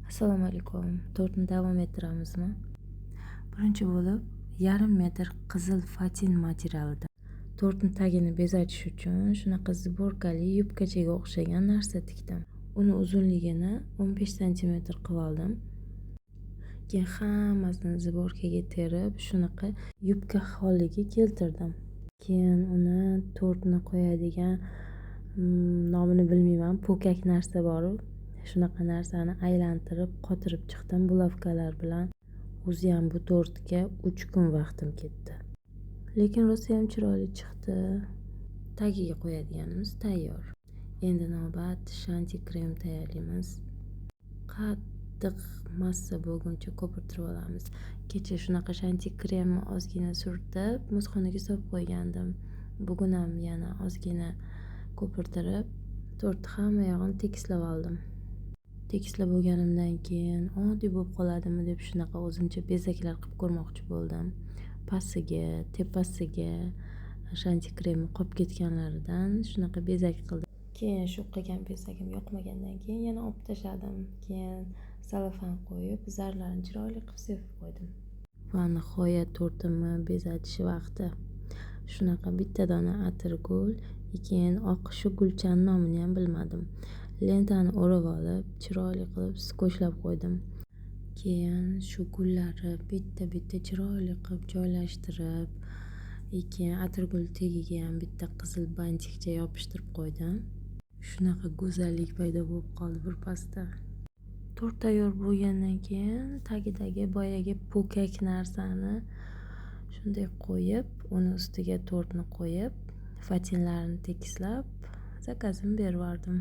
Assalomu alaykum. Tortni davom ettiramizmi? Birinchi bo'lib 1,5 metr qizil fatin materialidan tortni tagini bezatish uchun shunaqa ziborkali yubkachaga o'xshagan narsa tikdim. Uni uzunligini 15 santimetr qilib oldim. Keyin hammasini ziborkaga terib, shunaqa yubka holiga keltirdim. Keyin uni tortni qo'yadigan nomini bilmayman, po'kak narsa bor. Shunaqa narsani aylantirib, qotirib chiqdim bulovkalar bilan. O'zi ham bu tortga 3 kun vaqtim ketdi. Lekin rosa ham chiroyli chiqdi. Tagiga qo'yadiganimiz tayyor. Endi navbat shanti krem tayyorlaymiz. Qattiq massa bo'lguncha ko'pirtirib olamiz. Kecha shunaqa shanti kremni ozgina surtib, muzxonaga solib qo'ygandim. Bugun ham yana ozgina ko'pirtirib, tortni hamma yog'ini tekislab oldim. Tekislab bo'lganimdan keyin oddiy bo'lib qoladimi deb shunaqa o'zimcha bezaklar qilib ko'rmoqchi bo'ldim. Pastiga, tepasiga shanti kremni qolib ketganlaridan shunaqa bezak qildim. Keyin shu qilgan bezagim yoqmagandan keyin yana olib tashladim. Keyin salofan qo'yib, zarlarini chiroyli qilib sepib qo'ydim. Va nihoyat tortimni bezatish vaqti. Shunaqa bitta dona atirgul, keyin oq shu gulchan nomini ham bilmadim. Lentani o'rab olib, chiroyli qilib skotchlab qo'ydim. Keyin shu gullarni bitta-bitta chiroyli qilib joylashtirib, keyin atirgul tagiga ham bitta qizil bantikcha yopishtirib qo'ydim. Shunaqa go'zallik paydo bo'lib qoldi birpasda. Tort tayyor bo'lgandan keyin tagidagi boyagi po'kak narsani shunday qo'yib, uni ustiga tortni qo'yib, fatinlarni tekislab, zakazimni berib yubordim.